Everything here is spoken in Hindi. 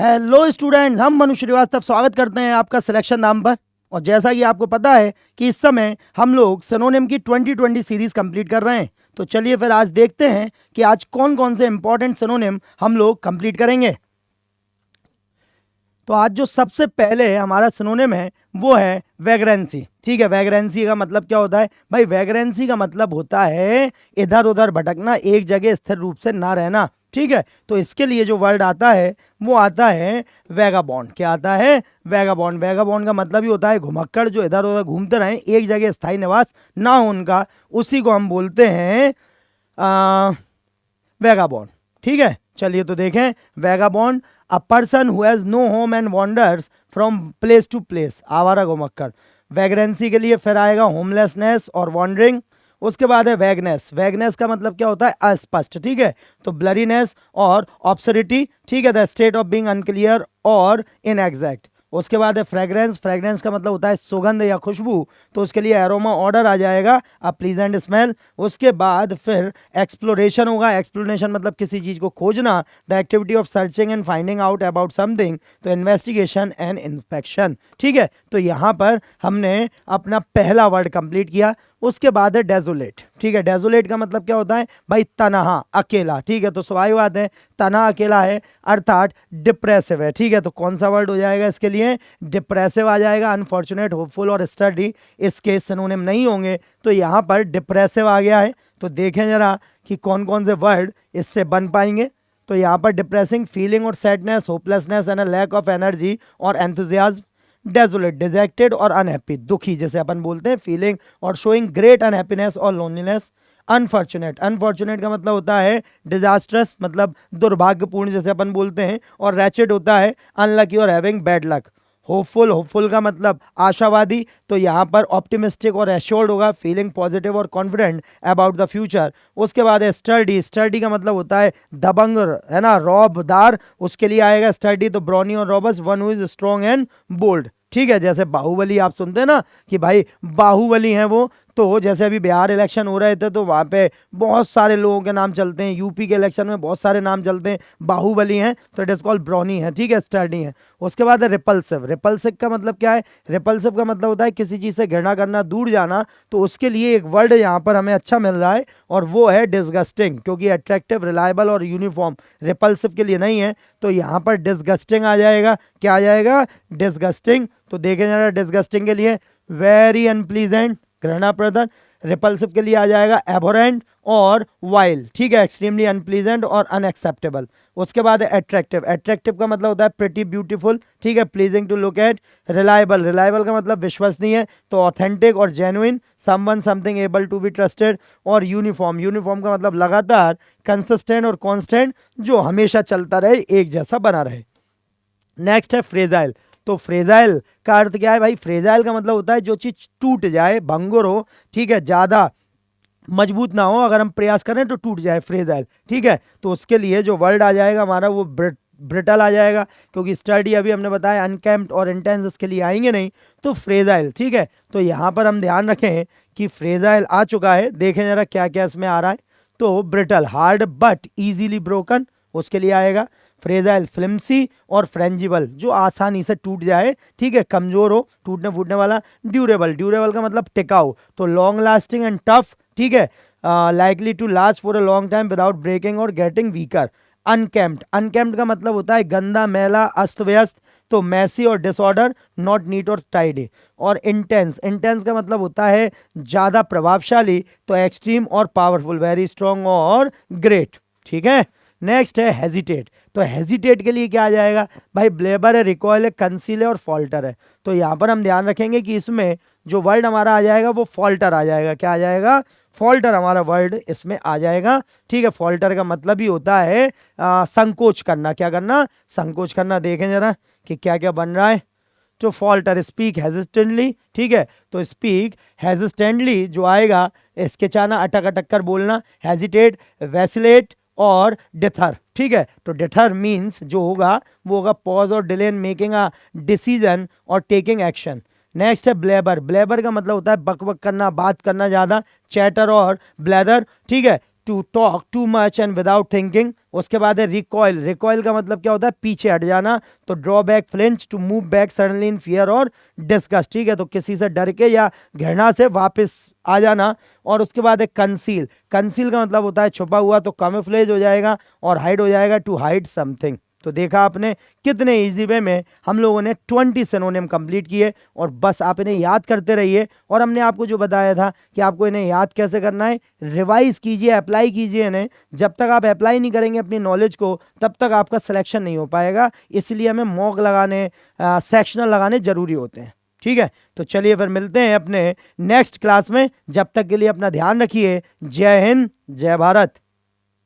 हेलो स्टूडेंट्स, हम मनु श्रीवास्तव स्वागत करते हैं आपका सिलेक्शन नाम पर। और जैसा कि आपको पता है कि इस समय हम लोग सिनोनिम की 2020 सीरीज कंप्लीट कर रहे हैं, तो चलिए फिर आज देखते हैं कि आज कौन कौन से इंपॉर्टेंट सिनोनिम हम लोग कंप्लीट करेंगे। तो आज जो सबसे पहले हमारा सिनोनिम है वो है वैग्रेंसी। ठीक है, वैग्रेंसी का मतलब क्या होता है भाई? वैग्रेंसी का मतलब होता है इधर उधर भटकना, एक जगह स्थिर रूप से ना रहना। ठीक है, तो इसके लिए जो वर्ड आता है वो आता है वैगाबॉन्ड। क्या आता है? वैगाबॉन्ड। वैगाबॉन्ड का मतलब ही होता है घुमक्कड़, जो इधर उधर घूमते रहें, एक जगह स्थायी निवास ना हो उनका, उसी को हम बोलते हैं वैगाबॉन्ड। ठीक है, चलिए तो देखें। Vagabond, a person who has no home and wanders from place to place, आवारा घुमक्कड़। वैग्रेंसी के लिए फिर आएगा होमलेसनेस और वॉन्डरिंग। उसके बाद है वैगनेस। वैगनेस का मतलब क्या होता है? अस्पष्ट। ठीक है, तो ब्लरीनेस और ऑब्सरिटी। ठीक है, the state of being unclear और इनएग्जैक्ट। उसके बाद है फ्रेग्रेंस। फ्रेग्रेंस का मतलब होता है सुगंध या खुशबू, तो उसके लिए एरोमा ऑर्डर आ जाएगा, अ प्लीजेंट स्मेल। उसके बाद फिर एक्सप्लोरेशन होगा। एक्सप्लोरेशन मतलब किसी चीज को खोजना, the activity of searching and finding out about something, तो इन्वेस्टिगेशन एंड इंस्पेक्शन। ठीक है, तो यहाँ पर हमने अपना पहला वर्ड कंप्लीट किया। उसके बाद है डेजोलेट। ठीक है, डेजोलेट का मतलब क्या होता है भाई? तनहा, अकेला। ठीक है, तो स्वाभाविक बात है, तनहा अकेला है अर्थात डिप्रेसिव है। ठीक है, तो कौन सा वर्ड हो जाएगा इसके लिए? डिप्रेसिव आ जाएगा। अनफॉर्चुनेट, होपफुल और स्टडी इसके सिनोनिम नहीं होंगे, तो यहाँ पर डिप्रेसिव आ गया है। तो देखें जरा कि कौन कौन से वर्ड इससे बन पाएंगे। तो यहाँ पर डिप्रेसिंग, फीलिंग और sadness, hopelessness and a lack of energy और एंथुजियाज्म। डेजोलेट, डिजेक्टेड और अनहैप्पी, दुखी जैसे अपन बोलते हैं, फीलिंग और शोइंग ग्रेट अनहैप्पीनेस और लोनलीनेस। अनफॉर्चुनेट, अनफॉर्चुनेट का मतलब होता है डिजास्ट्रस, मतलब दुर्भाग्यपूर्ण जैसे अपन बोलते हैं। और रैचेड होता है अनलकी और having bad luck. Hopeful, hopeful का मतलब आशावादी, तो यहाँ पर ऑप्टिमिस्टिक और एश्योर्ड होगा, फीलिंग पॉजिटिव और कॉन्फिडेंट अबाउट द फ्यूचर। उसके बाद है स्टर्डी। स्टर्डी का मतलब होता है दबंग, है ना, रौबदार, उसके लिए आएगा स्टर्डी। तो ब्रॉनी और Robus, one who is strong and bold. ठीक है, जैसे बाहुबली आप सुनते हैं ना कि भाई बाहुबली हैं वो, तो जैसे अभी बिहार इलेक्शन हो रहे थे तो वहाँ पे बहुत सारे लोगों के नाम चलते हैं, यूपी के इलेक्शन में बहुत सारे नाम चलते हैं, बाहुबली हैं, तो इट इज कॉल्ड ब्रॉनी है। ठीक है, स्टर्डी है। उसके बाद है रिपल्सिव। रिपल्सिव का मतलब क्या है? रिपल्सिव का मतलब होता है किसी चीज़ से घृणा करना, दूर जाना, तो उसके लिए एक वर्ड यहाँ पर हमें अच्छा मिल रहा है और वो है डिसगस्टिंग, क्योंकि अट्रैक्टिव, रिलायबल और यूनिफॉर्म रिपल्सिव के लिए नहीं है, तो यहाँ पर डिसगस्टिंग आ जाएगा। क्या आ जाएगा? डिसगस्टिंग। तो देखें जरा, डिसगस्टिंग के लिए वेरी अनप्लीजेंट, घृणाप्रदन। रिपल्सिव के लिए आ जाएगा एबोरेंट और वाइल। ठीक है, एक्सट्रीमली अनप्लीजेंट और अनएक्सेप्टेबल। उसके बाद है अट्रैक्टिव। अट्रैक्टिव का मतलब होता है प्रिटी, ब्यूटीफुल। ठीक है, pleasing to look at. Reliable, reliable का मतलब विश्वसनीय, तो ऑथेंटिक और genuine, someone something able to be trusted. और यूनिफॉर्म, यूनिफॉर्म का मतलब लगातार, कंसिस्टेंट और कांस्टेंट, जो हमेशा चलता रहे, एक जैसा बना रहे। नेक्स्ट है फ्रेजाइल। तो फ्रेजाइल का अर्थ क्या है भाई? फ्रेजाइल का मतलब होता है जो चीज टूट जाए, भंगुर हो, ठीक है, ज्यादा मजबूत ना हो, अगर हम प्रयास करें तो टूट जाए, फ्रेजाइल। ठीक है, तो उसके लिए जो वर्ड आ जाएगा हमारा वो ब्रिटल आ जाएगा, क्योंकि स्टडी अभी हमने बताया अनकैम्प्ड और इंटेंस इसके लिए आएंगे नहीं, तो फ्रेजाइल। ठीक है, तो यहाँ पर हम ध्यान रखें कि फ्रेजाइल आ चुका है। देखें जरा क्या क्या इसमें आ रहा है। तो brittle, hard but easily broken, उसके लिए आएगा। फ्रेजाइल, फ्लिम्सी और फ्रेंजिबल, जो आसानी से टूट जाए, ठीक है, कमजोर हो, टूटने फूटने वाला। ड्यूरेबल, ड्यूरेबल का मतलब टिकाऊ, तो लॉन्ग लास्टिंग एंड टफ। ठीक है, likely to last for a long time without breaking और गेटिंग वीकर। अनकेम्प्ड, अनकेम्प्ड का मतलब होता है गंदा, मैला, अस्त व्यस्त, तो मैसी और डिसऑर्डर, नॉट नीट और टाइडी। और इंटेंस, इंटेंस का मतलब होता है ज्यादा प्रभावशाली, तो एक्सट्रीम और पावरफुल, वेरी स्ट्रॉन्ग और ग्रेट। ठीक है, नेक्स्ट है हेजिटेट। तो हेजिटेट के लिए क्या आ जाएगा भाई? ब्लेबर है, रिकॉयल है, कंसील है और फॉल्टर है। तो यहाँ पर हम ध्यान रखेंगे कि इसमें जो वर्ड हमारा आ जाएगा वो फॉल्टर आ जाएगा। क्या आ जाएगा? फॉल्टर हमारा वर्ड इसमें आ जाएगा। ठीक है, फॉल्टर का मतलब ही होता है संकोच करना। क्या करना? संकोच करना। देखें जरा कि क्या क्या बन रहा है। तो फॉल्टर, स्पीक हेजिस्टेंटली। ठीक है, तो स्पीक हेजिस्टेंटली जो आएगा, हिचकिचाना, अटक अटक कर बोलना। हेजिटेट, वैसिलेट और डिथर। ठीक है, तो डिथर मीन्स जो होगा वो होगा पॉज और delay in making a decision और टेकिंग एक्शन। नेक्स्ट है ब्लेबर। ब्लेबर का मतलब होता है बक बक करना, बात करना ज्यादा। चैटर और ब्लेदर। ठीक है, to talk too much and without thinking. उसके बाद है रिकॉइल। रिकॉइल का मतलब क्या होता है, पीछे हट जाना। तो draw back, flinch, to move back suddenly in fear और डिस्गस्ट, ठीक है। तो किसी से डर के या घृणा से वापस आ जाना। और उसके बाद है कंसील। कंसील का मतलब होता है छुपा हुआ, तो कैमोफ्लेज हो जाएगा, और हाइड हो जाएगा टू हाइड समथिंग। तो देखा आपने कितने इजी वे में हम लोगों ने 20 सिनोनिम कंप्लीट किए, और बस आप इन्हें याद करते रहिए। और हमने आपको जो बताया था कि आपको इन्हें याद कैसे करना है, रिवाइज कीजिए, अप्लाई कीजिए इन्हें। जब तक आप अप्लाई नहीं करेंगे अपनी नॉलेज को, तब तक आपका सिलेक्शन नहीं हो पाएगा। इसलिए हमें मॉक लगाने, सेक्शनल लगाने जरूरी होते हैं, ठीक है। तो चलिए फिर मिलते हैं अपने नेक्स्ट क्लास में। जब तक के लिए अपना ध्यान रखिए। जय हिंद, जय भारत।